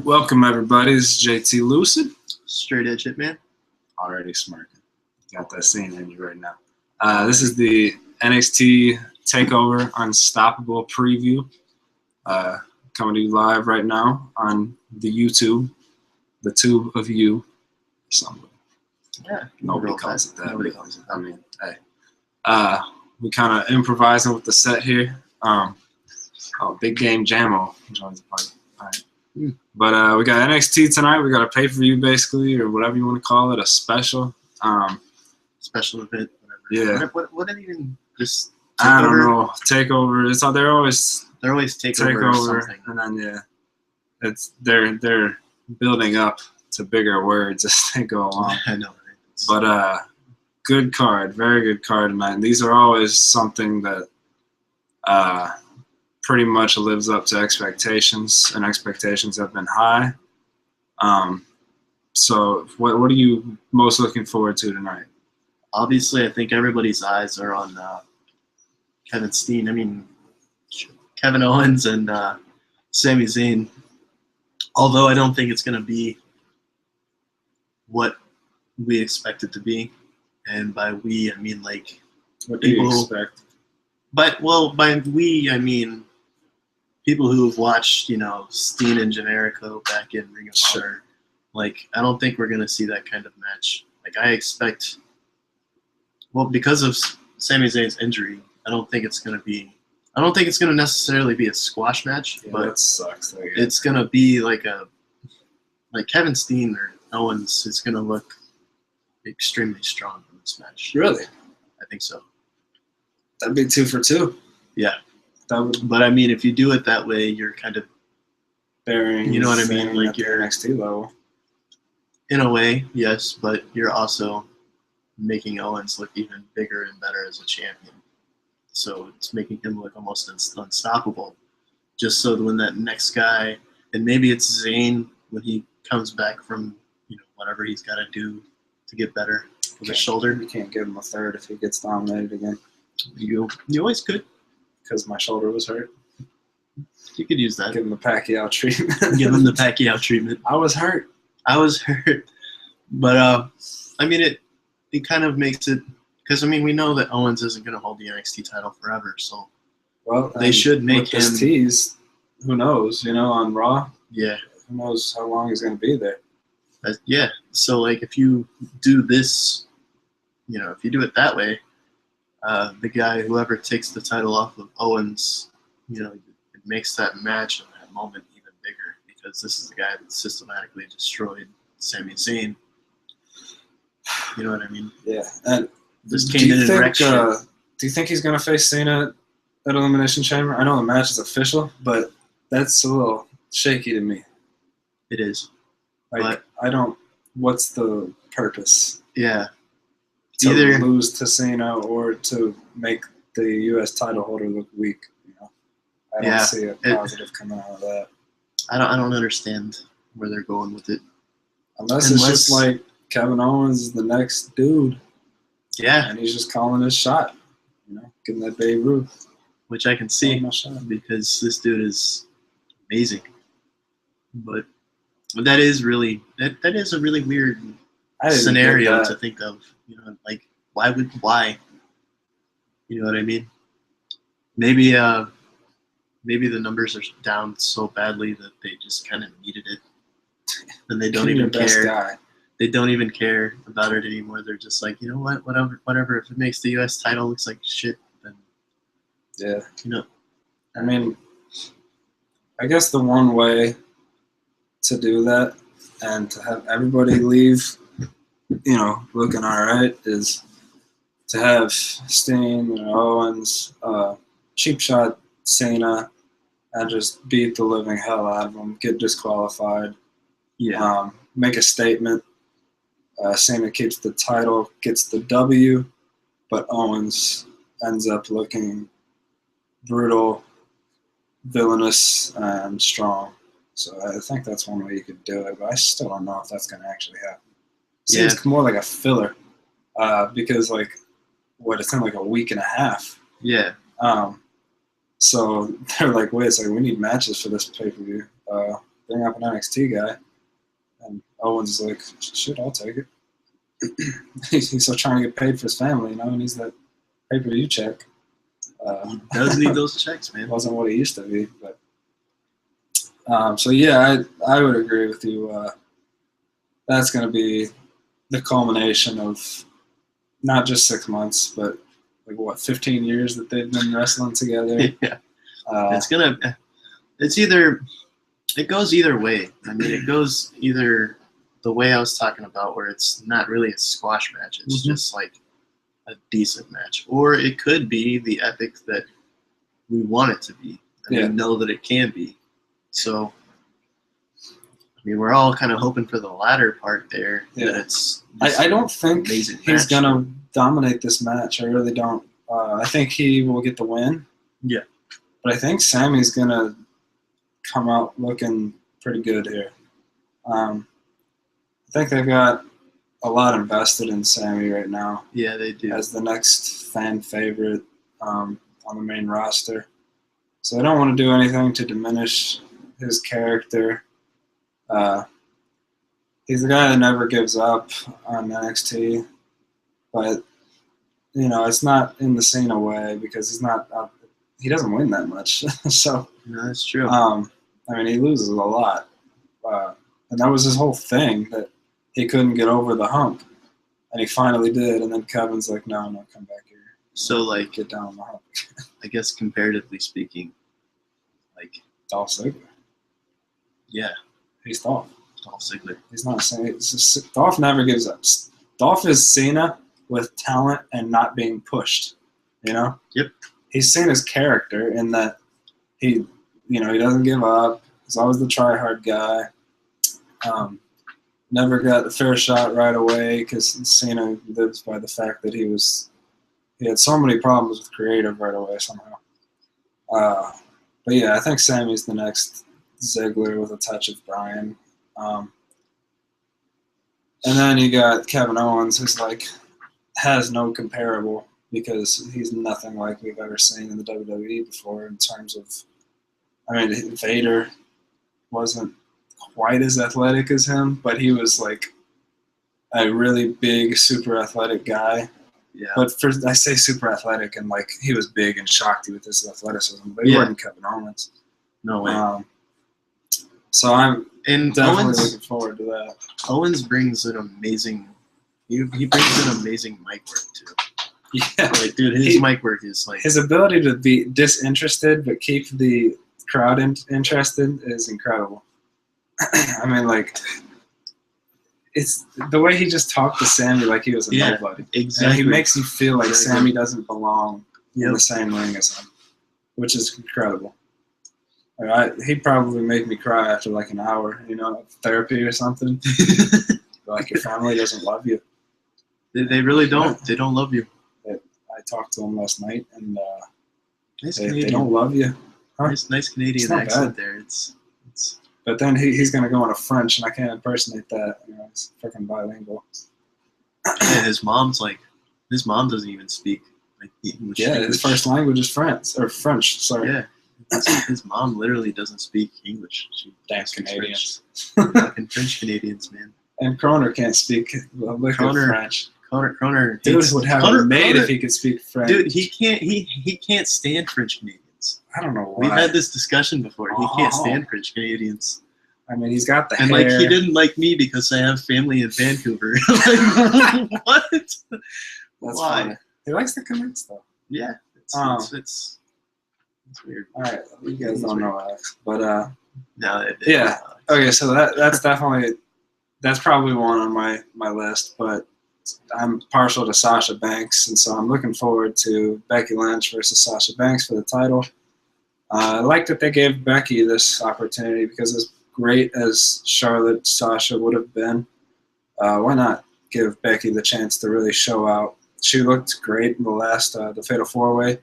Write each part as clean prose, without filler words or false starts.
Welcome, everybody. This is JT Lucid. Straight edge hitman. Already smirking. Got that scene in you right now. This is the NXT Takeover Unstoppable preview. Coming to you live right now on the YouTube. The tube of you. Something. Yeah. Nobody calls it that. Nobody calls it that. I mean, hey. We kind of improvising with the set here. Big Game Jammo joins the party. All right. But we got NXT tonight. We got a pay-per-view, basically, or whatever you want to call it, a special. Special event, whatever. Yeah. What did even just? I don't know. Takeover. It's all. They're always takeover or something. And then they're building up to bigger words as they go along. I know. But good card, very good card tonight. And these are always something that pretty much lives up to expectations, and expectations have been high. So what are you most looking forward to tonight? Obviously, I think everybody's eyes are on Kevin Owens and Sami Zayn. Although I don't think it's going to be what we expect it to be. And by we, I mean like what do you expect? But by we, I mean people who have watched, Steen and Generico back in Ring of Honor. Like, I don't think we're gonna see that kind of match. Like, I expect, because of Sami Zayn's injury, I don't think it's gonna necessarily be a squash match. Yeah, but that sucks. It's gonna be like Kevin Steen or Owens is gonna look extremely strong in this match. Really? I think so. That'd be 2 for 2. Yeah. But I mean, if you do it that way, you're kind of bearing. You know what I mean? Like, you're NXT level. In a way, yes, but you're also making Owens look even bigger and better as a champion. So it's making him look almost unstoppable. Just so that when that next guy, and maybe it's Zayn when he comes back from whatever he's got to do to get better with his shoulder. You can't give him a third if he gets dominated again. You always could. Because my shoulder was hurt. You could use that. Give him the Pacquiao treatment. Give him the Pacquiao treatment. I was hurt. But I mean, it kind of makes it, because I mean, we know that Owens isn't going to hold the NXT title forever, so they should make him this tease. Who knows? On Raw. Yeah. Who knows how long he's going to be there? Yeah. So like, if you do this, if you do it that way, the guy, whoever takes the title off of Owens, it makes that match and that moment even bigger, because this is the guy that systematically destroyed Sami Zayn. You know what I mean? Yeah. And just came in and wrecked shit. Do you think he's going to face Cena at Elimination Chamber? I know the match is official, but that's a little shaky to me. It is. Like, what's the purpose? Yeah. To either lose to Cena or to make the U.S. title holder look weak. I don't see a positive coming out of that. I don't understand where they're going with it. Unless it's just like Kevin Owens is the next dude. Yeah. And he's just calling his shot. Getting that Babe Ruth. Which I can see, because this dude is amazing. But that is really that is a really weird scenario to think of. Like, why? You know what I mean? Maybe the numbers are down so badly that they just kind of needed it, and they don't even care. They don't even care about it anymore. They're just like, whatever. If it makes the U.S. title looks like shit, then yeah. I mean, I guess the one way to do that and to have everybody leave, looking all right, is to have Steen and Owens cheap shot Cena and just beat the living hell out of him, get disqualified. Yeah. Make a statement. Cena keeps the title, gets the W, but Owens ends up looking brutal, villainous, and strong. So I think that's one way you could do it, but I still don't know if that's going to actually happen. Seems more like a filler, because it's in like a week and a half. Yeah. So they're like, wait a second, we need matches for this pay-per-view. bring up an NXT guy. And Owens is like, shit, I'll take it. He's still trying to get paid for his family, you know, and he's that pay-per-view check. He does need those checks, man. Wasn't what it used to be, but so yeah, I would agree with you. That's going to be the culmination of not just 6 months, but like what 15 years that they've been wrestling together. Yeah, it goes either way. I mean, it goes either the way I was talking about, where it's not really a squash match; it's just like a decent match, or it could be the epic that we want it to be, and we know that it can be. So, I mean, we're all kind of hoping for the latter part there. Yeah. That it's. I don't think he's gonna dominate this match. I really don't. I think he will get the win. Yeah. But I think Sammy's gonna come out looking pretty good here. I think they've got a lot invested in Sammy right now. Yeah, they do. As the next fan favorite on the main roster. So I don't want to do anything to diminish his character. He's the guy that never gives up on NXT. But, you know, it's not in the Cena way because he doesn't win that much. So no, that's true. I mean, he loses a lot. And that was his whole thing, that he couldn't get over the hump. And he finally did. And then Kevin's like, no, come back here. So, like, get down on the hump. I guess comparatively speaking, like Dolph Ziggler. Yeah. He's Dolph. Dolph Ziggler. He's not saying Dolph never gives up. Dolph is Cena with talent and not being pushed. You know? Yep. He's Cena's character in that he doesn't give up. He's always the try-hard guy. Never got the fair shot right away because Cena lives by the fact that he had so many problems with creative right away somehow. But yeah, I think Sammy's the next Ziggler with a touch of Bryan. And then you got Kevin Owens, who's like has no comparable because he's nothing like we've ever seen in the WWE before in terms of, I mean, Vader wasn't quite as athletic as him, but he was like a really big, super athletic guy. Yeah. But I say super athletic, and like he was big and shocked with his athleticism, but he wasn't Kevin Owens. No way. So I'm definitely Owens, looking forward to that. Owens brings an amazing. He brings an amazing mic work too. Yeah, like dude, his mic work is like his ability to be disinterested but keep the crowd interested is incredible. I mean, like, it's the way he just talked to Sammy like he was a nobody. Exactly. And he makes you feel like Sammy doesn't belong in the same ring as him, which is incredible. He'd probably make me cry after like an hour, therapy or something. Like your family doesn't love you. They really don't. Yeah. They don't love you. I talked to him last night, and they don't love you. Huh? Nice Canadian accent there. It's. But then he's going to go into French, and I can't impersonate that. It's freaking bilingual. Yeah, his mom doesn't even speak like English. Yeah, his first language is French. Sorry. Yeah, his mom literally doesn't speak English. She Damn Canadians. Fucking French Canadians, man. And Kroner can't speak French. Kroner dude would have it made if he could speak French. Dude, he can't stand French Canadians. I don't know why. We've had this discussion before. He can't stand French Canadians. I mean, he's got the hair. And, like, he didn't like me because I have family in Vancouver. Like, what? That's why? Funny. He likes the comments, though. Yeah. It's weird. All right. You guys don't know Alex. But, no, yeah. Okay, so that's probably one on my list, but I'm partial to Sasha Banks, and so I'm looking forward to Becky Lynch versus Sasha Banks for the title. I like that they gave Becky this opportunity because as great as Charlotte Sasha would have been, why not give Becky the chance to really show out? She looked great in the last the Fatal 4-Way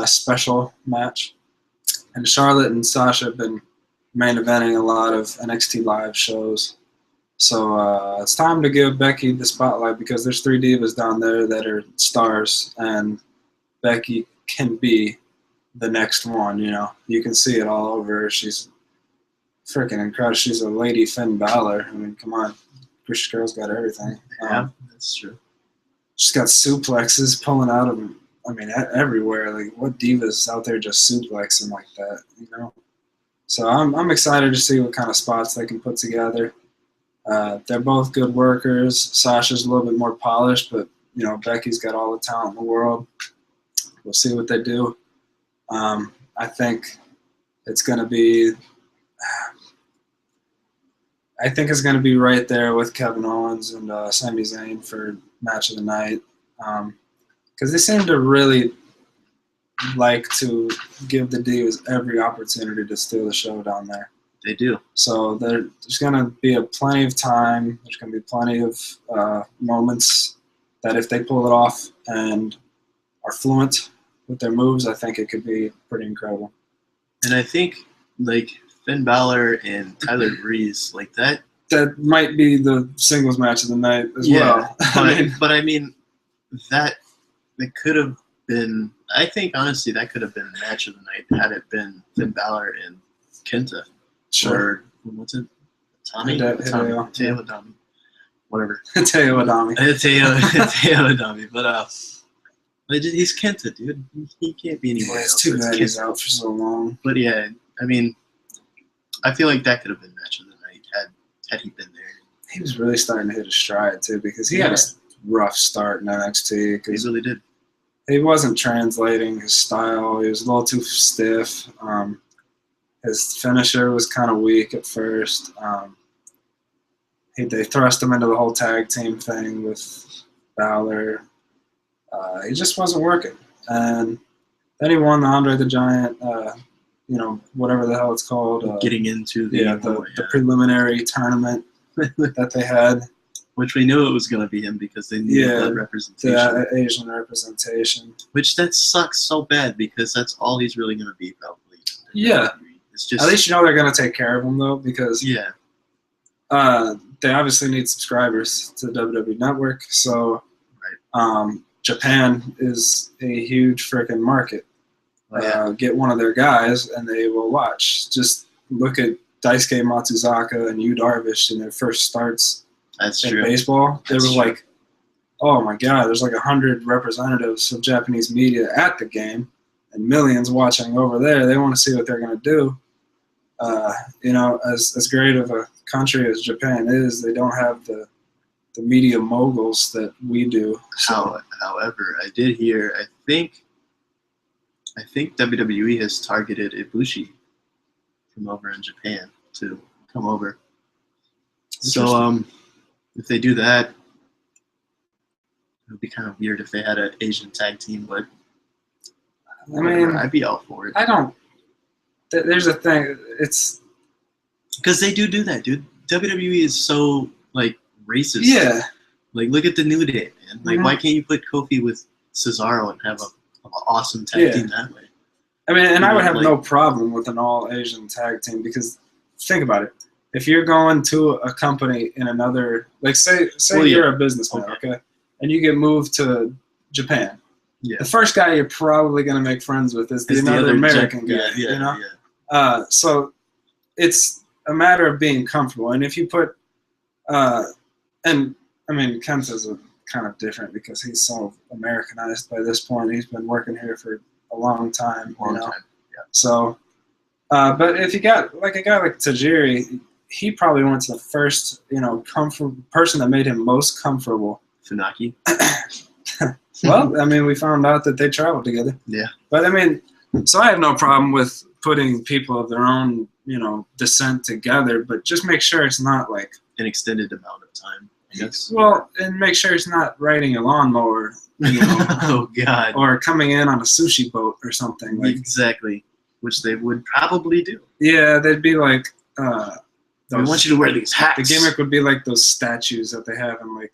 special match. And Charlotte and Sasha have been main eventing a lot of NXT live shows. So it's time to give Becky the spotlight because there's 3 divas down there that are stars, and Becky can be the next one. You can see it all over her. She's freaking incredible. She's a lady Finn Balor. I mean, come on. British girl's got everything. Yeah, that's true. She's got suplexes pulling out of, I mean, everywhere. Like, what divas out there just suplexing like that, you know? So I'm excited to see what kind of spots they can put together. They're both good workers. Sasha's a little bit more polished, but, you know, Becky's got all the talent in the world. We'll see what they do. I think it's going to be right there with Kevin Owens and Sami Zayn for match of the night, because they seem to really like to give the Divas every opportunity to steal the show down there. They do. So there's going to be plenty of time. There's going to be plenty of moments that if they pull it off and are fluent with their moves, I think it could be pretty incredible. And I think, like, Finn Balor and Tyler Breeze, like that might be the singles match of the night as well. But I mean, that could have been. I think honestly, that could have been the match of the night had it been Finn Balor and Kenta. Sure. Or what's it? Tommy? Teo Adami. Whatever. Teo Adami. Teo Adami. But he's Kenta, dude. He can't be anywhere else. It's too bad he's out for so long. But yeah, I mean, I feel like that could have been match of the night had he been there. He was really starting to hit a stride too, because he had a rough start in NXT. He really did. He wasn't translating his style. He was a little too stiff. His finisher was kind of weak at first. They thrust him into the whole tag team thing with Balor. He just wasn't working. And then he won the Andre the Giant, whatever the hell it's called. Getting into the preliminary tournament that they had. Which we knew it was going to be him because they needed that representation. The Asian representation. Which that sucks so bad because that's all he's really going to be probably. Yeah. It's just, at least you know they're going to take care of him though, because they obviously need subscribers to the WWE Network. So Japan is a huge freaking market. Get one of their guys and they will watch. Just look at Daisuke Matsuzaka and Yu Darvish in their first starts in baseball. They were like, oh my God, there's like 100 representatives of Japanese media at the game and millions watching over there. They want to see what they're going to do. As great of a country as Japan is, they don't have the media moguls that we do. So. However, I did hear, I think WWE has targeted Ibushi from over in Japan to come over. So if they do that, it would be kind of weird if they had an Asian tag team, but I'd be all for it. There's a thing. It's because they do that, dude. WWE is so racist. Yeah. Look at the New Day, man. Why can't you put Kofi with Cesaro and have an awesome tag team that way? I mean, and I would have no problem with an all-Asian tag team because think about it. If you're going to a company in another, say you're a businessman, okay, and you get moved to Japan. Yeah. The first guy you're probably going to make friends with is the other American guy, so it's a matter of being comfortable. And if you put, Kenta's kind of different because he's so Americanized by this point. He's been working here for a long time. Yeah. So, but if you got a guy like Tajiri, he probably went to the first, comfortable person that made him most comfortable. Funaki. Well, we found out that they traveled together. Yeah. But so I have no problem with putting people of their own, descent together, but just make sure it's not like an extended amount of time. Yes. Well, and make sure it's not riding a lawnmower, oh God, or coming in on a sushi boat or something. Exactly, which they would probably do. Yeah, they'd be like, we want you to wear these hats. The gimmick would be like those statues that they have in like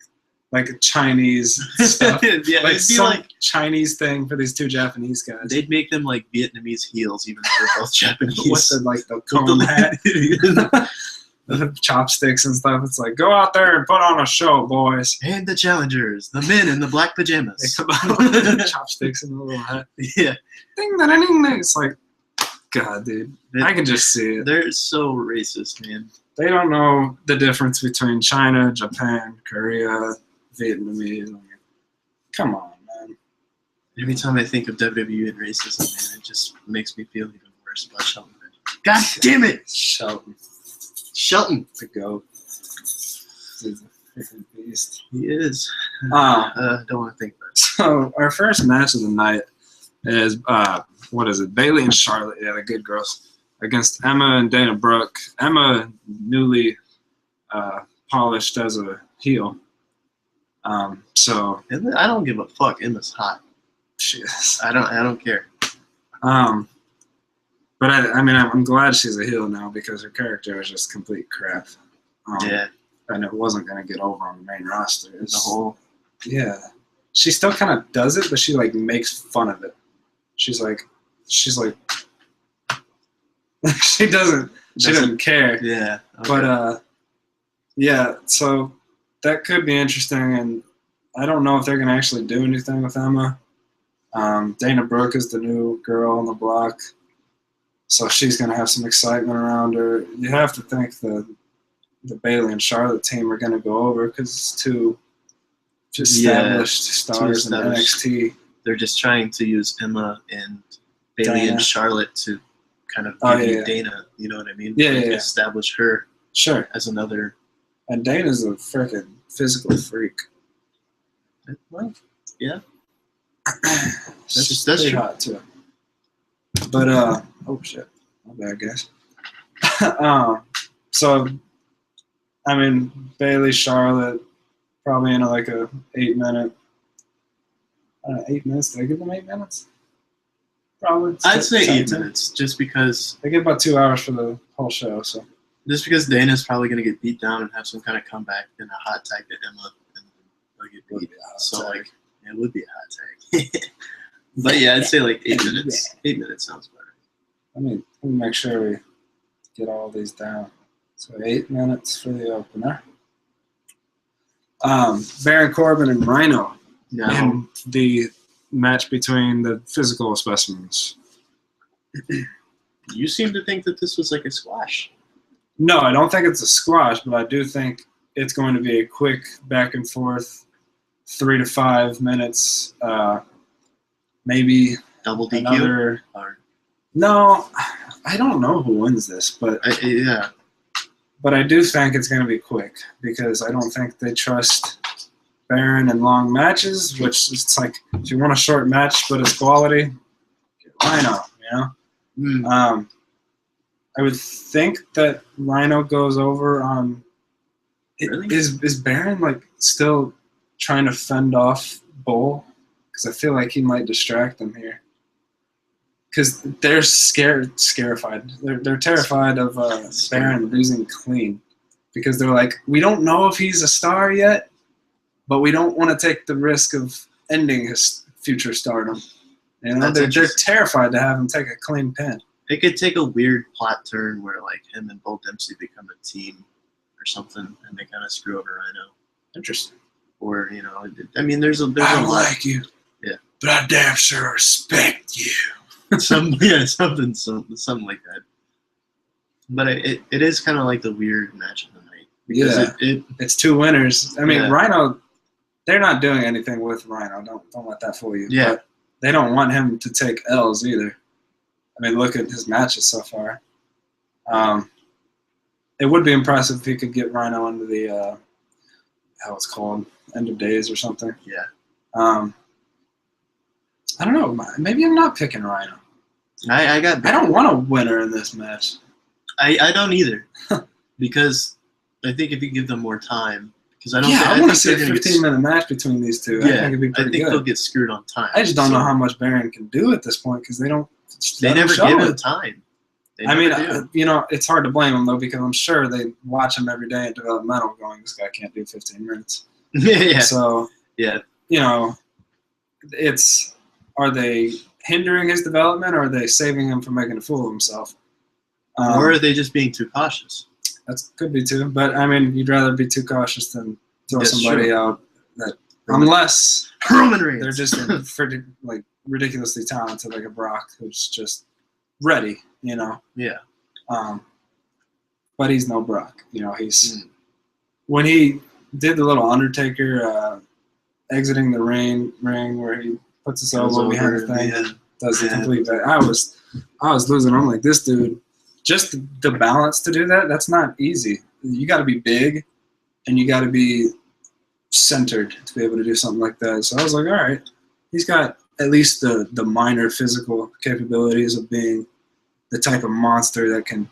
a Chinese stuff. Yeah, it'd be some Chinese thing for these two Japanese guys. They'd make them like Vietnamese heels, even though they're both Japanese. What's the cone hat? The chopsticks and stuff. It's like, go out there and put on a show, boys. And the challengers, the men in the black pajamas. They come out with chopsticks and a little hat. Yeah. Ding, ding, ding, ding. It's like, God, dude. I can just see it. They're so racist, man. They don't know the difference between China, Japan, Korea, Vietnamese. Come on, man. Every time I think of WWE and racism, man, it just makes me feel even worse about Shelton. God damn it! Shelton. The GOAT. He's a freaking beast. He is. Don't want to think about it. So our first match of the night is what is it? Bailey and Charlotte, yeah, the good girls, against Emma and Dana Brooke. Emma, newly polished as a heel. So I don't give a fuck. Emma's hot. she is. I don't care. But I mean, I'm glad she's a heel now because her character was just complete crap. Yeah. And it wasn't going to get over on the main roster. The whole. Yeah. She still kind of does it, but she like makes fun of it. She's like, she doesn't care. Yeah. Okay. But yeah. So that could be interesting, and I don't know if they're gonna actually do anything with Emma. Dana Brooke is the new girl on the block, so she's gonna have some excitement around her. You have to think the Bailey and Charlotte team are gonna go over because it's two established stars in NXT. They're just trying to use Emma and Bailey Dana. and Charlotte to kind of give you Dana. You know what I mean? Yeah, like yeah. Establish her Sure. as another. And Dana's a freaking physical freak. Well, yeah. She's that's pretty true. hot too. But oh shit, my bad, guys. So, I mean, Bailey, Charlotte, probably in like a 8-minute. 8 minutes? Did I give them 8 minutes? Probably. I'd say 8 10. minutes, just because. They get about 2 hours for the whole show, so. Just because Dana's probably going to get beat down and have some kind of comeback in a hot tag to Emma, and they'll get beat. So like, it would be a hot tag. But yeah, I'd say like 8 minutes. 8 minutes sounds better. Let me make sure we get all these down. So 8 minutes for the opener. Baron Corbin and Rhino in the match between the physical specimens. You seem to think that this was like a squash. No, I don't think it's a squash, but I do think it's going to be a quick back and forth, 3 to 5 minutes, maybe Double DQ? another. Or, No, I don't know who wins this, but yeah. But I do think it's going to be quick because I don't think they trust Baron in long matches, which it's like if you want a short match but it's quality, get Rhino, you know? I would think that Rhino goes over on Really? Is Baron like still trying to fend off Bull? Because I feel like he might distract them here. Because they're scarified. They're terrified of Baron losing clean. Because they're like, we don't know if he's a star yet, but we don't want to take the risk of ending his future stardom. You know, they're terrified to have him take a clean pin. It could take a weird plot turn where like him and Bull Dempsey become a team or something, and they kind of screw over Rhino. Interesting. Or I mean, there's a lot. I don't like you. Yeah. But I damn sure respect you. something like that. But it is kind of like the weird match of the night. Because it's two winners. I mean, Yeah. Rhino, they're not doing anything with Rhino. Don't let that fool you. Yeah. But they don't want him to take L's either. I mean, look at his matches so far. It would be impressive if he could get Rhino into the how it's called, End of Days or something. Yeah. I don't know. Maybe I'm not picking Rhino. I don't want a winner in this match. I don't either. Because I think if you give them more time, because I I want to see a they're gonna 15-minute match between these two. Yeah, I think it'd be pretty good. they'll get screwed on time. I just don't know how much Baron can do at this point because they don't. They never show give it. him time. I mean, it's hard to blame them though because I'm sure they watch him every day in developmental, going, "This guy can't do 15 minutes." yeah. So Yeah. Are they hindering his development, or are they saving him from making a fool of himself? Or are they just being too cautious? That could be too. But I mean, you'd rather be too cautious than throw somebody out that, unless Roman Reigns. they're just ridiculously talented, like a Brock, who's just ready you know. Yeah. But he's no Brock. You know, when he did the little Undertaker exiting the ring where he puts his elbow behind the thing and does the complete back. I was losing. I'm like, this dude, just the balance to do that, that's not easy. You got to be big and you got to be centered to be able to do something like that. So I was like, all right, he's got at least the minor physical capabilities of being the type of monster that can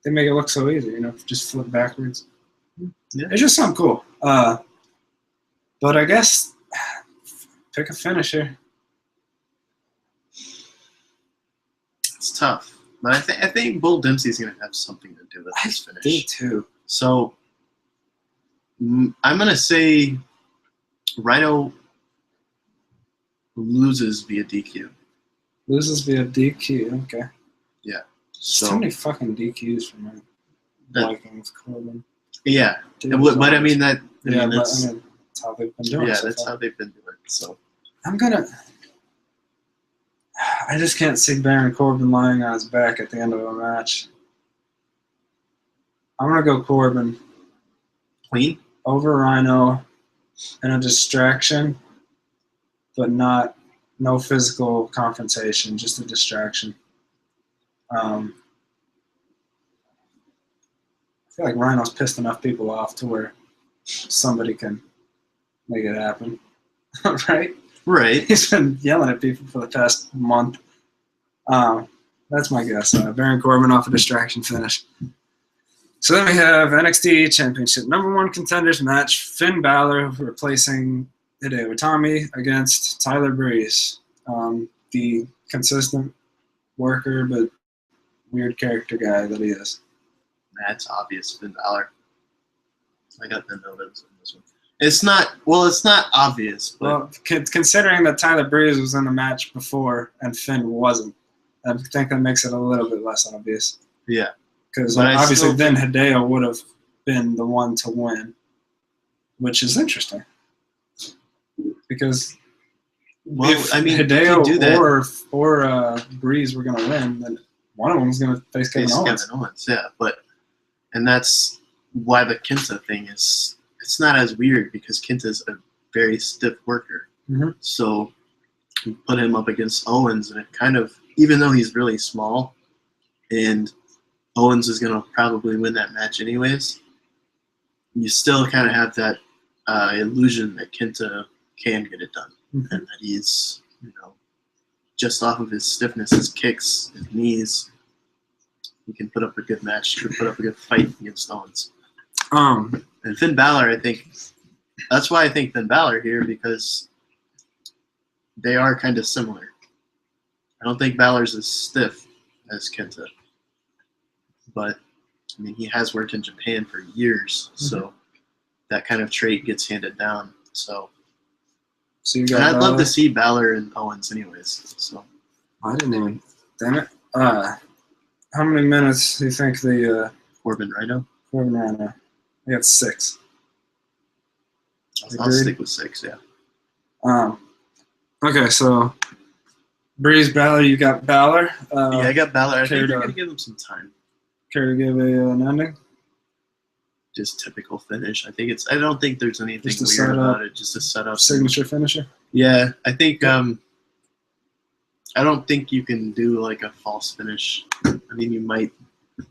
they make it look so easy, you know, just flip backwards. Yeah. It's just something cool. But I guess pick a finisher. It's tough. But I think Bull Dempsey's going to have something to do with this finish. I do too. So I'm going to say Rhino loses via DQ. Loses via DQ, okay. Yeah. So many fucking DQs for my liking with Corbin. Yeah. Dude, but I mean, that's how they've been doing it. Yeah, so that's far. how they've been doing it. So I just can't see Baron Corbin lying on his back at the end of a match. I'm going to go Corbin. Clean? Over Rhino and a distraction, but no physical confrontation, just a distraction. I feel like Rhino's pissed enough people off to where somebody can make it happen. Right? Right. He's been yelling at people for the past month. That's my guess. Baron Corbin off a distraction finish. So then we have NXT Championship #1 contenders match. Finn Balor replacing Hideo Itami against Tyler Breeze. The consistent worker but weird character guy that he is. That's obvious, Finn Balor. I got the notes in this one. It's not obvious. But Well, considering that Tyler Breeze was in the match before and Finn wasn't, I think that makes it a little bit less obvious. yeah. Because But I obviously still then Hideo would have been the one to win, which is interesting. Because if Hideo you can do that. or Breeze were going to win, then one of them was going to face Kevin Owens. Yeah. And that's why the Kenta thing is, it's not as weird because Kenta's a very stiff worker. Mm-hmm. So you put him up against Owens, and it kind of, even though he's really small, and Owens is going to probably win that match anyways, you still kind of have that illusion that Kenta can get it done. Mm-hmm. And that he's, just off of his stiffness, his kicks, his knees, he can put up a good match. He can put up a good fight against Owens. And Finn Balor, I think, that's why I think Finn Balor here, because they are kind of similar. I don't think Balor's as stiff as Kenta. But, I mean, he has worked in Japan for years, so that kind of trait gets handed down. So you got and I'd love to see Balor and Owens anyways. So I didn't even. Damn it. How many minutes do you think the Corbin Rhino? Corbin Rhino? I got 6. I'll stick with 6, yeah. Okay, so Breeze Balor, you got Balor. Yeah, I got Balor. I think they're to- going to give him some time. Care to give an ending? Just typical finish. I don't think there's anything Just a weird setup. about it. Just a setup. Signature finisher? Yeah, I think I don't think you can do like a false finish. I mean, you might,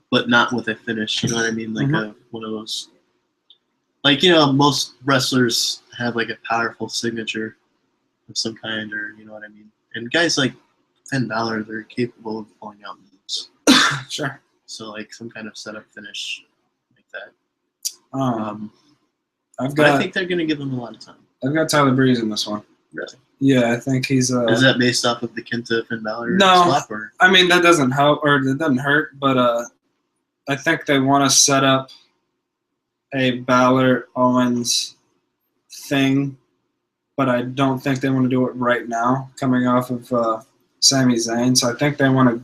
but not with a finish. You know what I mean? Like one of those. Like, most wrestlers have like a powerful signature of some kind, or you know what I mean. And guys like Finn Balor, they're capable of pulling out moves. Sure. So like some kind of setup finish like that. I think they're gonna give him a lot of time. I've got Tyler Breeze in this one. Really? Yeah, I think he's. Is that based off of the Kenta Finn Balor No. swap? Or? I mean, that doesn't help, or it doesn't hurt, but I think they want to set up a Balor Owens thing, but I don't think they want to do it right now, coming off of Sami Zayn. So I think they want to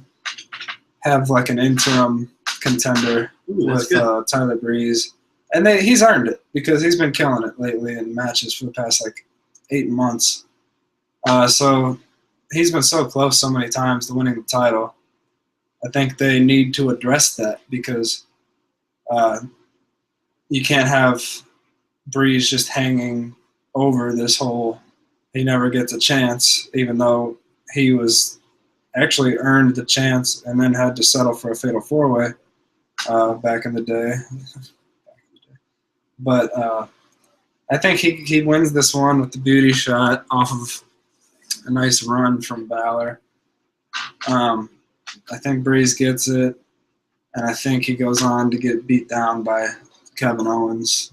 have like an interim contender with Tyler Breeze. And he's earned it because he's been killing it lately in matches for the past 8 months. So he's been so close so many times to winning the title. I think they need to address that because you can't have Breeze just hanging over this whole he never gets a chance, even though he was actually earned the chance and then had to settle for a fatal four-way back in the day. But I think he wins this one with the beauty shot off of a nice run from Balor. I think Breeze gets it, and I think he goes on to get beat down by Kevin Owens.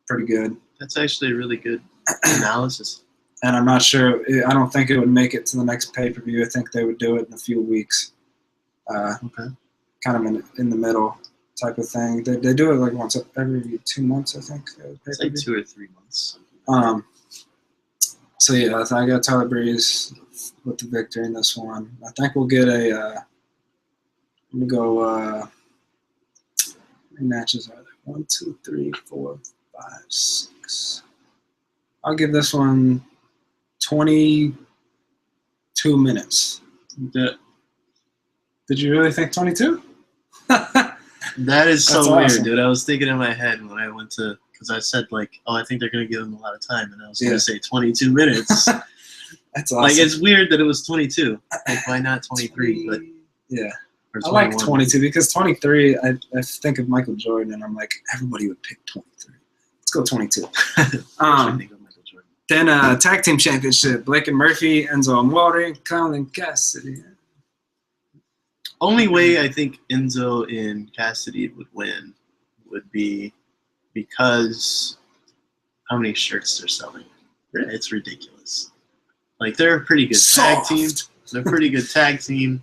Pretty good. That's actually a really good analysis. And I'm not sure. I don't think it would make it to the next pay-per-view. I think they would do it in a few weeks. Okay. Kind of in the middle type of thing. They do it like once every 2 months, I think. It's like 2 or 3 months. So yeah, I got Tyler Breeze with the victory in this one. I think we'll get a. Let me go. How many matches are there? 1, 2, 3, 4, 5, 6. I'll give this one 22 minutes. Yeah. Did you really think 22? That is so That's weird, awesome. dude. I was thinking in my head when I went to, because I said like, oh, I think they're gonna give him a lot of time, and I was gonna say 22 minutes. That's awesome. Like it's weird that it was 22. Like why not 23? But yeah, or I like 21. 22 because 23. I think of Michael Jordan, and I'm like, everybody would pick 23. Let's go 22. I think of Michael Jordan. Then tag team championship: Blake and Murphy, Enzo Amore, and Colin Cassidy. Only way I think Enzo and Cassidy would win would be because how many shirts they're selling. It's ridiculous. Like they're a pretty good tag team. They're a pretty good tag team.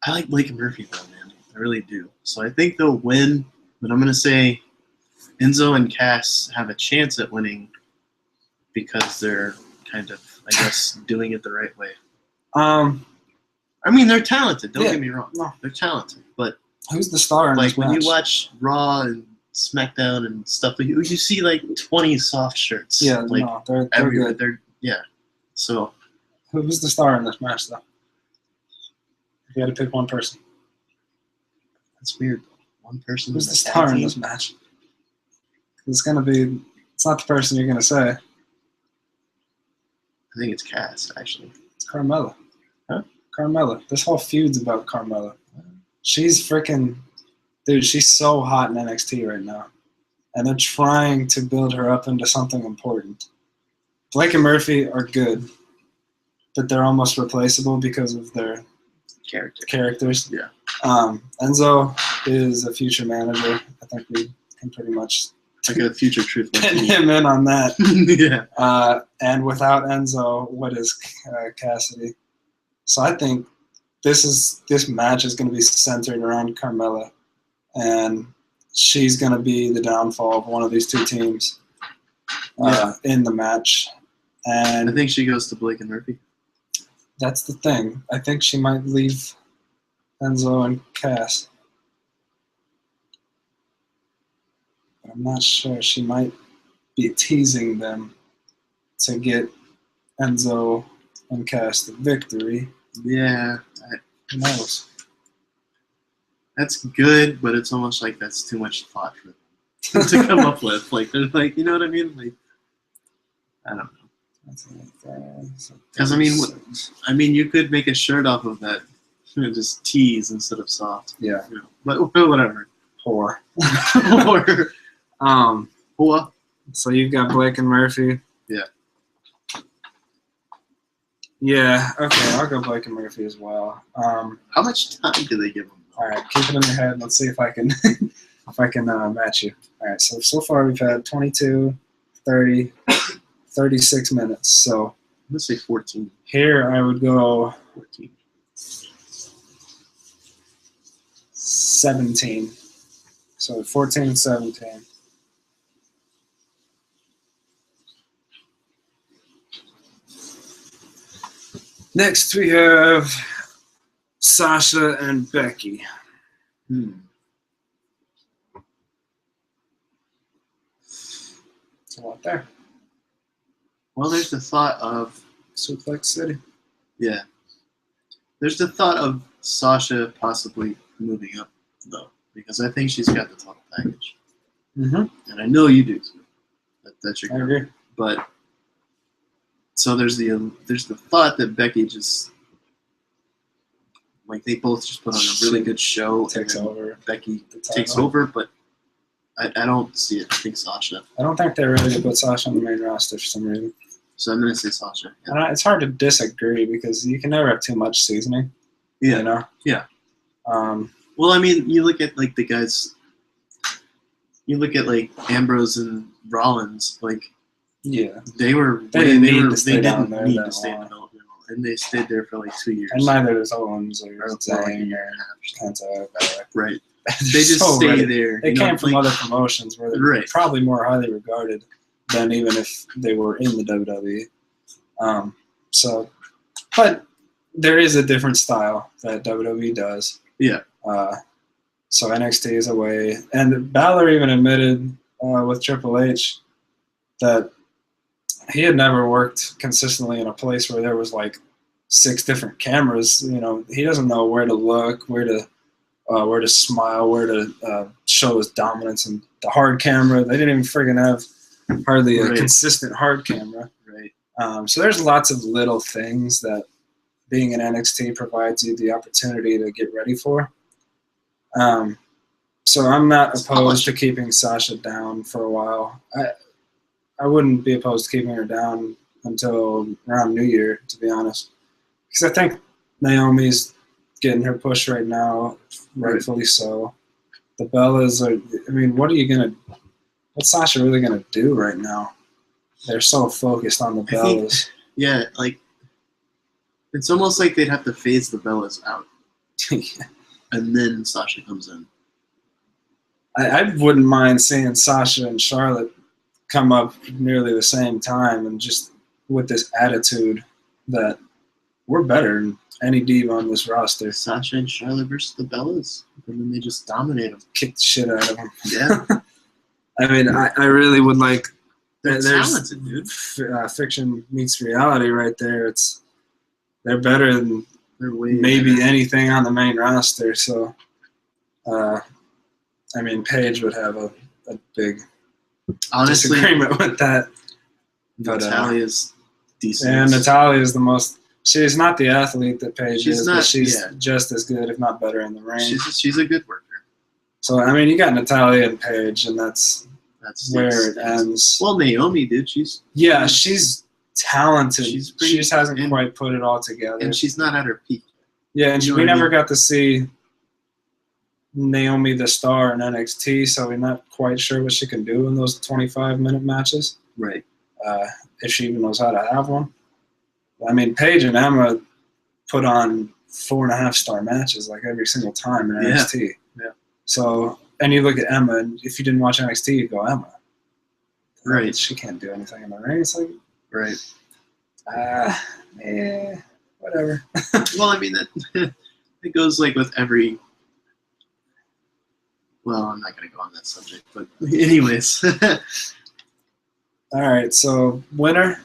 I like Blake and Murphy though, man. I really do. So I think they'll win, but I'm gonna say Enzo and Cass have a chance at winning because they're kind of, I guess, doing it the right way. I mean, they're talented. Don't get me wrong. No. They're talented, but who's the star in like this when match? you watch Raw and SmackDown and stuff, you see like 20 soft shirts. Yeah, like no, they're everywhere. good. So Who's the star in this match, though? If you had to pick one person. that's weird. One person. Who's the star in this match? It's gonna be. It's not the person you're gonna say. I think it's Cass, actually. It's Carmella. Huh? Carmella. This whole feud's about Carmella. She's freaking. Dude, she's so hot in NXT right now. And they're trying to build her up into something important. Blake and Murphy are good, but they're almost replaceable because of their characters. Yeah. Enzo is a future manager. I think we can pretty much Like a future truth. pin him in on that. Yeah. And without Enzo, what is Cassidy? So I think this match is going to be centered around Carmella, and she's going to be the downfall of one of these two teams in the match. And I think she goes to Blake and Murphy. that's the thing. I think she might leave Enzo and Cass. But I'm not sure. She might be teasing them to get Enzo and Cass the victory. Yeah. Who knows? That's good, but it's almost like that's too much thought for them to come up with. Like they're like, you know what I mean? Like, I don't know. Because I mean, you could make a shirt off of that, just tease instead of soft. Yeah. You know, but whatever. Whore. Or whore. So you've got Blake and Murphy. Yeah. Yeah. Okay, I'll go Blake and Murphy as well. How much time do they give them? All right, keep it in your head. Let's see if I can match you. All right. So far we've had 22, 30, 36 minutes. So I'm gonna say 14. here I would go 14. 17. So 14 and 17. Next we have Sasha and Becky. It's a lot there. Well, there's the thought of Suplex City. Yeah. There's the thought of Sasha possibly moving up, though, because I think she's got the total package. Mm-hmm. And I know you do, too. That's your I girl. agree. But, so there's the thought that Becky just, like, they both just put on a really good show. Takes and over. Becky takes over, but I don't see it. I think Sasha. I don't think they're ready to put Sasha on the main roster for some reason. So I'm going to say Sasha. Yeah. And it's hard to disagree because you can never have too much seasoning. Yeah. You know? Yeah. Um, Well, I mean, you look at, like, the guys, you look at, like, Ambrose and Rollins, like, yeah. they didn't need to they stay down didn't there need that to stay in long. development, and they stayed there for, like, 2 years. And neither does Owens or Or like a Zayn year or and a half. Penta. Right. They just so stay ready. there. They you know, came from like, other promotions where they're Right. probably more highly regarded than even if they were in the WWE. But there is a different style that WWE does. Yeah. So NXT is a way. And Balor even admitted with Triple H that he had never worked consistently in a place where there was like 6 different cameras. You know, he doesn't know where to look, where to smile, where to show his dominance. And the hard camera, they didn't even friggin' have hardly a consistent hard camera. Right. So there's lots of little things that being in NXT provides you the opportunity to get ready for. So I'm not opposed to keeping Sasha down for a while. I wouldn't be opposed to keeping her down until around New Year, to be honest. Because I think Naomi's getting her push right now, rightfully so. The Bellas are, I mean, what's Sasha really going to do right now? They're so focused on the Bellas. Yeah, like, it's almost like they'd have to phase the Bellas out. And then Sasha comes in. I wouldn't mind seeing Sasha and Charlotte come up nearly the same time and just with this attitude that we're better than any diva on this roster. Sasha and Charlotte versus the Bellas. And then they just dominate them. Kick the shit out of them. Yeah. I mean, I really would like... They're talented, dude. Fiction meets reality right there. They're better than maybe anything on the main roster. So, I mean, Paige would have a big disagreement with that. But, Natalia's decent. And Natalia is the most... She's not the athlete that Paige is, but she's yeah. just as good, if not better, in the ring. She's a good worker. So, I mean, you got Natalia and Paige, and that's where it ends. Well, Naomi, dude, she's talented. She just hasn't quite put it all together. And she's not at her peak. Yeah, and we never got to see Naomi the star in NXT, so we're not quite sure what she can do in those 25-minute matches. Right. If she even knows how to have one. I mean, Paige and Emma put on 4.5-star matches like every single time in NXT. Yeah. So, and you look at Emma, and if you didn't watch NXT, you go, Emma. Right. She can't do anything in the ring. It's like, right. Whatever. Well, I mean, that it goes like with every. Well, I'm not going to go on that subject, but anyways. All right, so winner,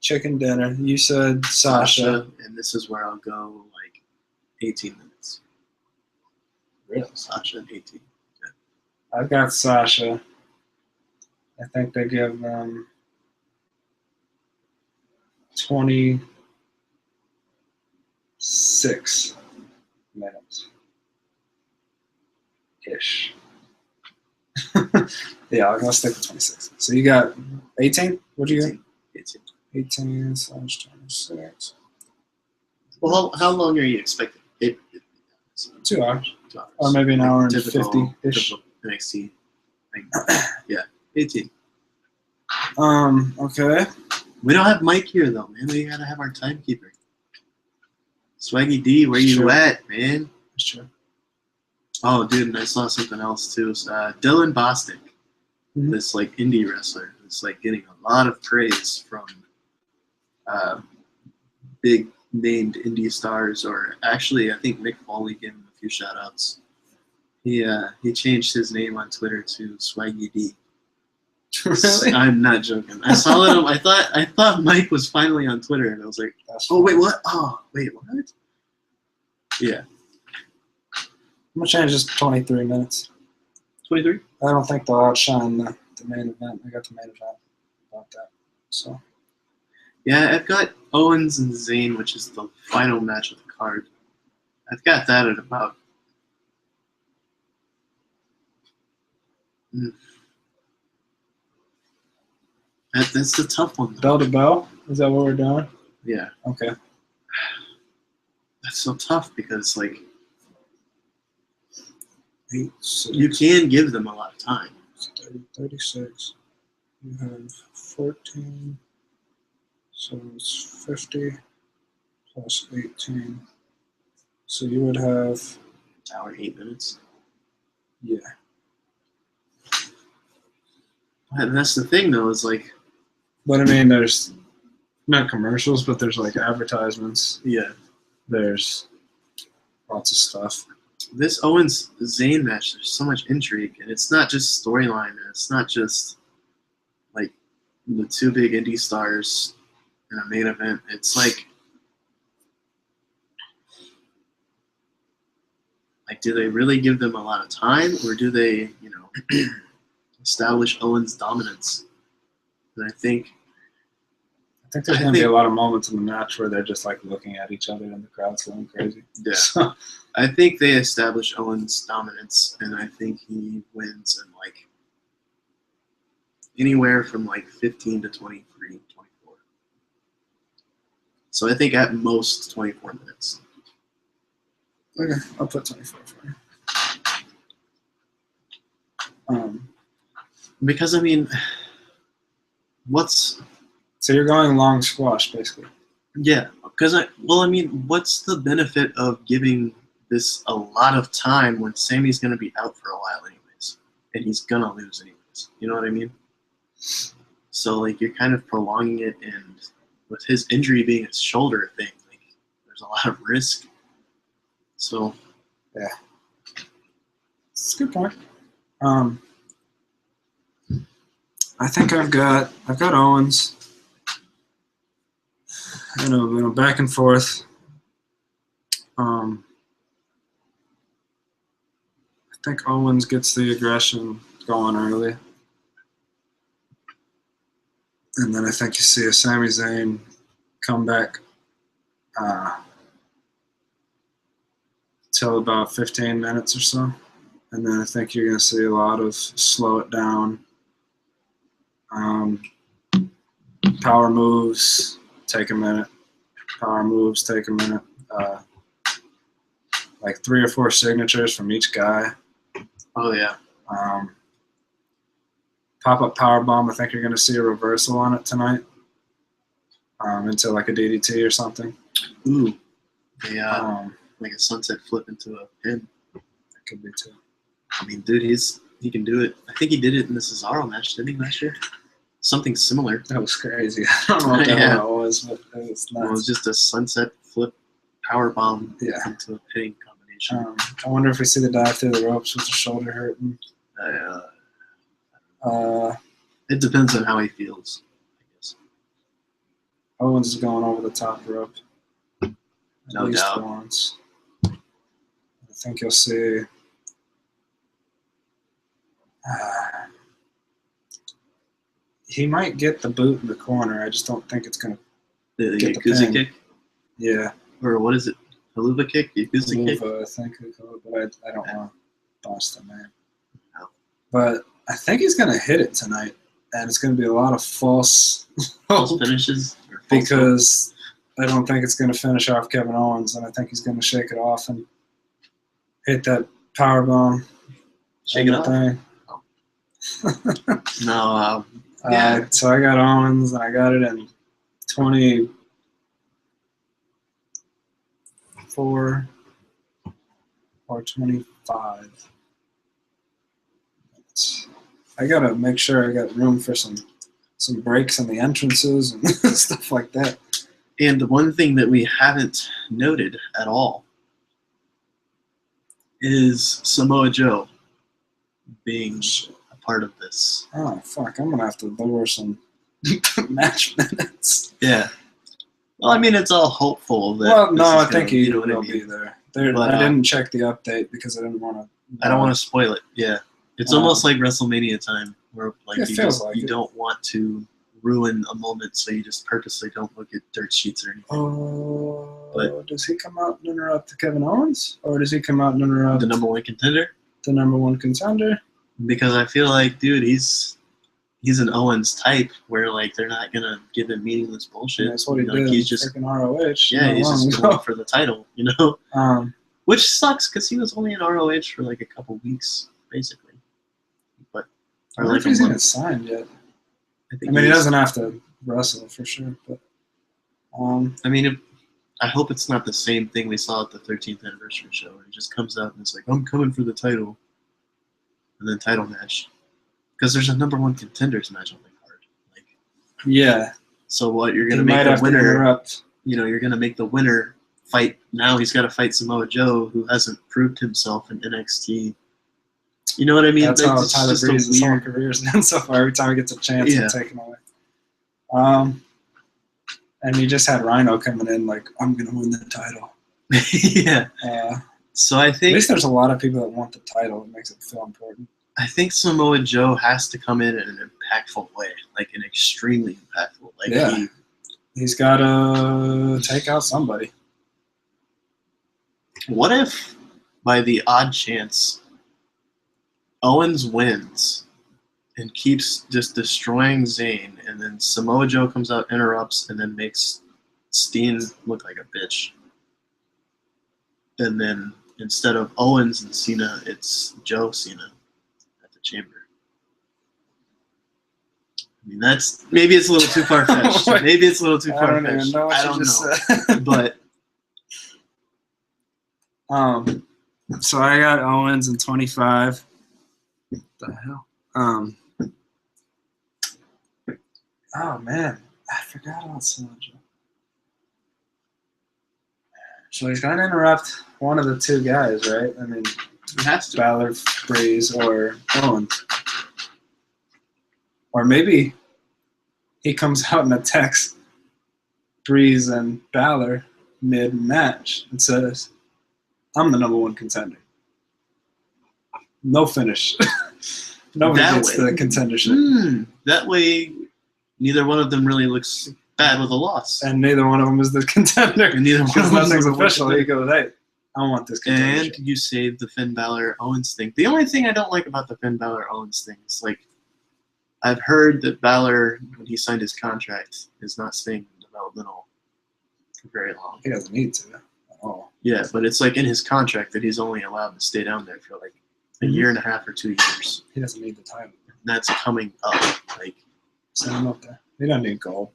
chicken dinner. You said Sasha. And this is where I'll go like 18 minutes. Really? Sasha and 18. Yeah. I've got Sasha. I think they give them 26 minutes. Ish. Yeah, I'll go stick with 26. So you got 18? What do you got? 18 slash 26. Well, how long are you expecting? 2 hours. 2 hours. Or maybe an hour and 50-ish. NXT. Yeah, 18. Okay. We don't have Mike here, though, man. We gotta have our timekeeper. Swaggy D, where you at, man? That's true. Oh, dude, and I saw something else, too. Dylan Bostic, this, like, indie wrestler, is, like, getting a lot of praise from big named indie stars, or actually, I think Mick Foley gave him a few shout-outs. He changed his name on Twitter to Swaggy D. Really? I'm not joking. I saw it. I thought Mike was finally on Twitter, and I was like, That's oh wait, funny. what? Oh wait, what? Yeah, I'm gonna change this to 23 minutes. 23. I don't think they'll outshine the main event. I got the main event about that. So Yeah, I've got Owens and Zayn, which is the final match of the card. I've got that at about. That's the tough one, though. bell to bell. Is that what we're doing? Yeah, Okay. that's so tough because like 8, 6, you can give them a lot of time. 30, 36. You have 14. So it's 50 plus 18. So you would have, Hour 8 minutes. yeah. And that's the thing, though, is like, But I mean, there's not commercials, but there's like advertisements. yeah, There's lots of stuff. this Owens Zayn match, there's so much intrigue, and it's not just storyline, and it's not just like the two big indie stars in a main event. It's like, do they really give them a lot of time, or do they, establish Owens' dominance? And I think there's going to be a lot of moments in the match where they're just like looking at each other and the crowd's going crazy. Yeah. So, I think they establish Owens' dominance, and I think he wins in like anywhere from like 15 to 23, 24. So I think at most 24 minutes. okay, I'll put 24 for you. Because I mean, what's So you're going long squash, basically. yeah? Because what's the benefit of giving this a lot of time when Sammy's going to be out for a while anyways, and he's gonna lose anyways? You know what I mean? So like you're kind of prolonging it, and with his injury being a shoulder thing, like there's a lot of risk. So yeah, it's a good point. I think I've got Owens. Back and forth. I think Owens gets the aggression going early. And then I think you see a Sami Zayn come back till about 15 minutes or so. And then I think you're going to see a lot of slow it down. Power moves, take a minute. Power moves, take a minute. Like 3 or 4 signatures from each guy. oh yeah, Pop-up powerbomb, I think you're going to see a reversal on it tonight. Into like a DDT or something. ooh, like a sunset flip into a pin. That could be too. I mean, dude, he can do it. I think he did it in the Cesaro match, didn't he, last year? Something similar. That was crazy. I don't know what that one was, but it was nuts. It was just a sunset flip power bomb into a pinning combination. I wonder if we see the dive through the ropes with the shoulder hurting. It depends on how he feels, I guess. Owens is going over the top rope. No doubt. Once. I think you'll see. He might get the boot in the corner. I just don't think it's going to The Yakuza kick? Yeah. Or what is it? Haluva kick? Yakuza kick? I think they call it, but I don't want to boss the man. No. But I think he's going to hit it tonight, and it's going to be a lot of false finishes? Because I don't think it's going to finish off Kevin Owens, and I think he's going to shake it off and hit that power bomb. Shake it off? Thing. No. Yeah. So I got Owens, and I got it in 24 or 25. I got to make sure I got room for some breaks in the entrances and stuff like that. And the one thing that we haven't noted at all is Samoa Joe being a part of this. Oh, fuck. I'm going to have to lower some match minutes. Yeah. Well, I mean, it's all hopeful. That Well, no, I gonna, think he will I mean? be there. But, I didn't check the update because I didn't want to. I don't want to spoil it. Yeah. It's almost like WrestleMania time where like you don't want to ruin a moment, so you just purposely don't look at dirt sheets or anything. Oh, but does he come out and interrupt Kevin Owens? Or does he come out and interrupt the number one contender? The number one contender? Because I feel like, dude, he's an Owens type where like they're not gonna give him meaningless bullshit. Yeah, that's what he like, did. He's just freaking ROH. Yeah, he's just going for the title, you know. Which sucks because he was only in ROH for like a couple weeks, basically. But I don't know if he's even signed yet. I mean, he doesn't have to wrestle for sure, but I mean, I hope it's not the same thing we saw at the 13th anniversary show, where he just comes out and it's like, "I'm coming for the title," and then title match, because there's a number one contenders match on the card. Like, yeah. So what you're gonna make the winner? You know, you're gonna make the winner fight. Now he's got to fight Samoa Joe, who hasn't proved himself in NXT. You know what I mean? That's how Tyler Breeze's whole career has been so far. Every time he gets a chance, he's taken away. And he just had Rhino coming in like, I'm going to win the title. Yeah. So I think... At least there's a lot of people that want the title. It makes it feel important. I think Samoa Joe has to come in an impactful way, like an extremely impactful. Like yeah. He's got to take out somebody. What if, by the odd chance, Owens wins and keeps just destroying Zayn, and then Samoa Joe comes out, interrupts, and then makes Steen look like a bitch. And then instead of Owens and Cena, it's Joe Cena at the Chamber. I mean, maybe it's a little too far-fetched. Maybe it's a little too far-fetched. I don't know. But so I got Owens in 25. What the hell? Oh man, I forgot about Samoa Joe. So he's gonna interrupt one of the two guys, right? I mean, he has to. Balor, Breeze, or Owens. Or maybe he comes out and attacks Breeze and Balor mid-match and says, "I'm the number one contender." No finish. Nobody gets the contendership. That way, neither one of them really looks bad with a loss. And neither one of them is the contender. And neither one of them nothing's official. He goes, hey, I want this contendership. And you saved the Finn Balor Owens thing. The only thing I don't like about the Finn Balor Owens thing is, like, I've heard that Balor, when he signed his contract, is not staying in developmental for very long. He doesn't need to at all. Yeah, but it's like in his contract that he's only allowed to stay down there for like a year and a half or 2 years. He doesn't need the title. That's coming up. Like, send him up there. He doesn't need gold.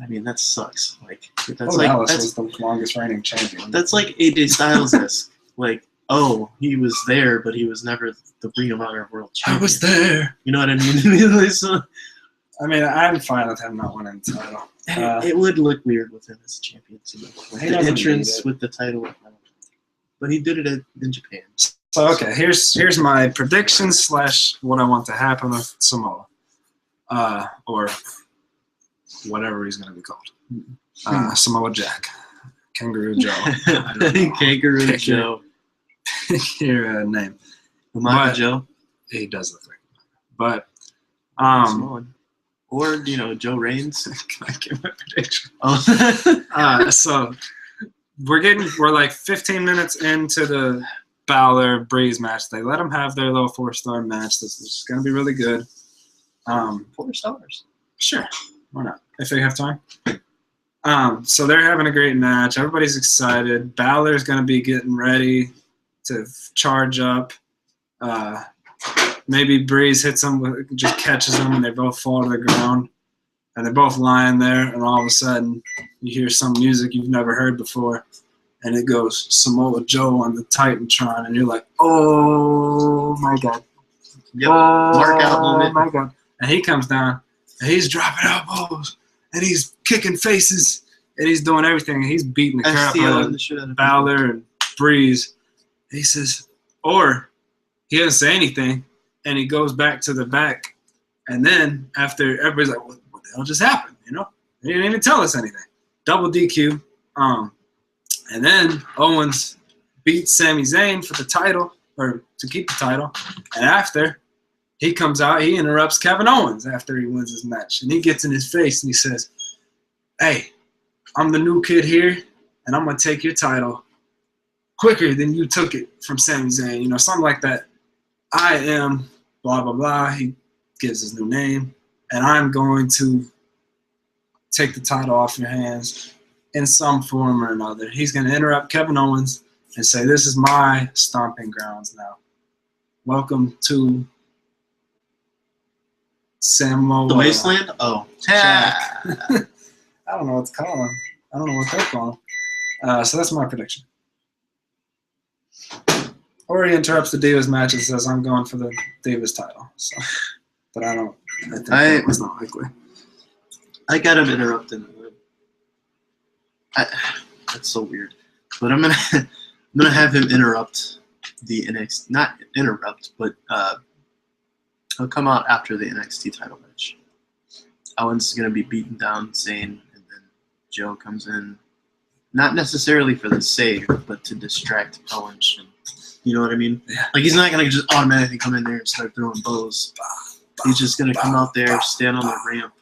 I mean, that sucks. Like, that's was the longest reigning champion. That's like AJ Styles-esque. Like, oh, he was there, but he was never the Ring of Honor World Champion. I was there. You know what I mean? So, I mean, I'm fine with him not winning the title. It would look weird with him as champion. So like the entrance with the title. But he did it in Japan. So, okay, here's my predictions / what I want to happen with Samoa. Or whatever he's going to be called. Samoa Jack. Kangaroo Joe. Kangaroo Joe. Pick your name. Umaga Joe? He does look like But, or, you know, Joe Reigns. Can I give my prediction? Oh. So, we're like 15 minutes into the Balor Breeze match. They let them have their little 4-star match. This is going to be really good. 4 stars. Sure. Why not? If they have time. So they're having a great match. Everybody's excited. Balor's going to be getting ready to charge up. Maybe Breeze hits him, just catches him, and they both fall to the ground. And they're both lying there, and all of a sudden you hear some music you've never heard before, and it goes Samoa Joe on the Titantron, and you're like, oh my God. Yep. Mark out moment. Oh my God. And he comes down, and he's dropping elbows, and he's kicking faces, and he's doing everything, and he's beating the crap out of Balor and Breeze. And he says, or he doesn't say anything. and he goes back to the back. And then after everybody's like, what the hell just happened? You know, they didn't even tell us anything. Double DQ. And then Owens beats Sami Zayn for the title, or to keep the title. And after, he comes out, he interrupts Kevin Owens after he wins his match. And he gets in his face and he says, hey, I'm the new kid here, and I'm going to take your title quicker than you took it from Sami Zayn. You know, something like that. I am blah, blah, blah. He gives his new name. And I'm going to take the title off your hands in some form or another. He's going to interrupt Kevin Owens and say, this is my stomping grounds now. Welcome to Samoa. The Wasteland? Oh. I don't know what to call him. I don't know what they're calling him. So that's my prediction. Or he interrupts the Divas match and says, I'm going for the Divas title. So, but I think that was not likely. I got him interrupted. That's so weird. But I'm gonna have him interrupt the NXT, not interrupt, but he'll come out after the NXT title match. Owens is gonna be beaten down, Zayn, and then Joe comes in, not necessarily for the save, but to distract Owens. You know what I mean? Yeah. Like, he's not gonna just automatically come in there and start throwing bows. He's just gonna come out there, stand on the ramp,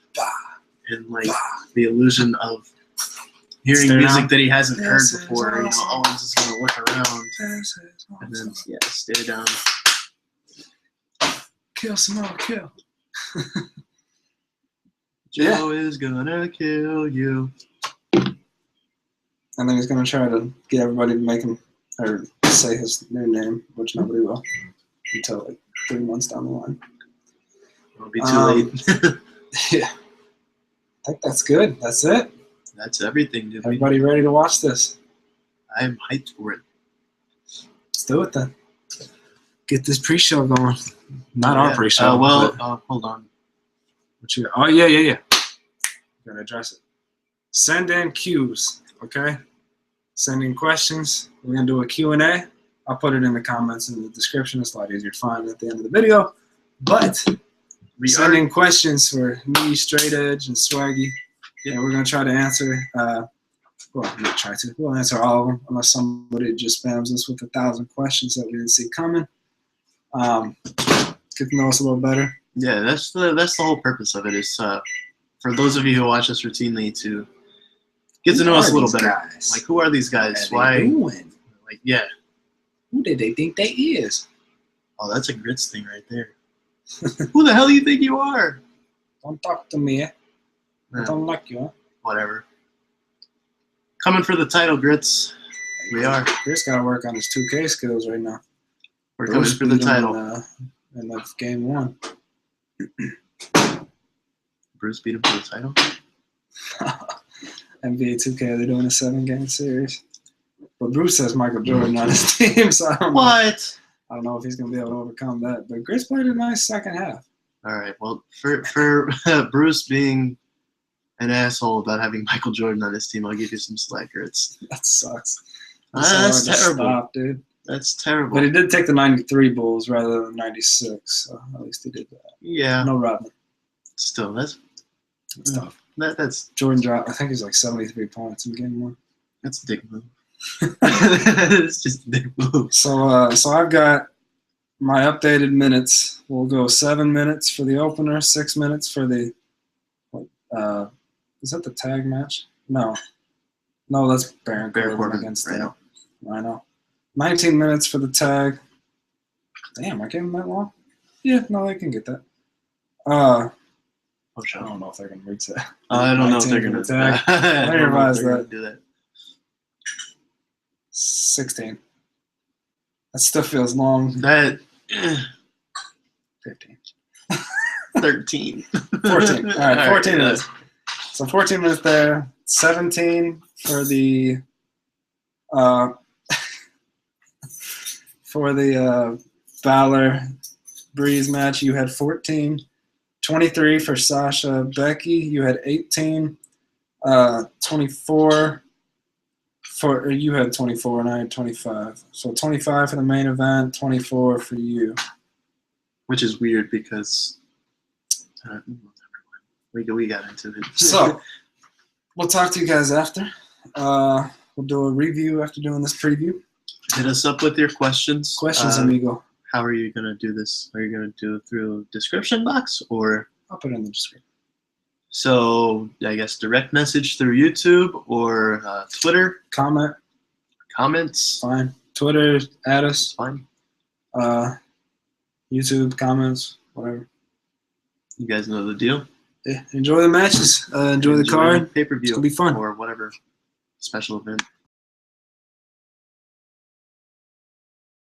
and like the illusion of hearing Stare music down. that he hasn't heard This is before. You know, awesome. Owens is gonna look around and then stare down. Kill Samoa, kill. Joe is gonna kill you. And then he's going to try to get everybody to make him, or say his new name, which nobody will, until like 3 months down the line. It'll be too late. Yeah. I think that's good. That's it. That's everything, dude. Everybody ready to watch this? I'm hyped for it. Let's do it then. Get this pre-show going. Not our pre-show. Hold on. Oh, yeah. Gotta address it. Send in cues, okay? Send in questions. We're gonna do a Q&A. I'll put it in the comments in the description. It's a lot easier to find at the end of the video. But send in questions for me, Straight Edge, and Swaggy. Yeah, we're gonna try to answer. We'll answer all of them unless somebody just spams us with 1,000 questions that we didn't see coming. Get to know us a little better. Yeah, that's the whole purpose of it. Is for those of you who watch us routinely to get to know us a little better. Guys? Like, who are these guys? Why? Doing? Like, yeah. Who did they think they is? Oh, that's a grits thing right there. Who the hell do you think you are? Don't talk to me. I Yeah, don't like you. Huh? whatever. Coming for the title, grits. We are. Chris got to work on his 2K skills right now. We're coming for the title. In game 1. Bruce beat him for the title. NBA 2K, they're doing a 7-game series. But Bruce has Michael Jordan on his team, so I don't know if he's going to be able to overcome that. But Chris played a nice second half. All right. Well, for Bruce being an asshole about having Michael Jordan on his team, I'll give you some slack, grits. That sucks. That's terrible. Stop, dude. That's terrible. But he did take the 93 Bulls rather than 96, so at least he did that. Yeah. No Rodman. Still, that's tough. That's Jordan dropped, I think he's like 73 points in game 1. that's a dick move. It's just a dick move. So I've got my updated minutes. We'll go 7 minutes for the opener, 6 minutes for the is that the tag match? No, that's Baron Corbin against Rhino. Rhino. 19 minutes for the tag. Damn, I gave them that long? Yeah, no, they can get that. I don't know if they're going to reach that. I don't know if they're going to tag. I I realized that. do that. 16. That still feels long. That 15. 13. 14. All right, 14 minutes. So 14 minutes there. 17 for the Balor Breeze match. You had 14. 23 for Sasha Becky. You had 18. 24 for you had 24 and I had 25. So 25 for the main event, 24 for you. which is weird because never mind. We got into it. So we'll talk to you guys after. We'll do a review after doing this preview. Hit us up with your questions. Amigo. How are you gonna do this? Are you gonna do it through description box or? I'll put it in the description. So I guess direct message through YouTube or Twitter. Comments. Fine. Twitter, add us. Fine. YouTube, comments, whatever. You guys know the deal. Yeah. Enjoy the matches. Enjoy the card. Pay-per-view. It's gonna be fun. Or whatever special event.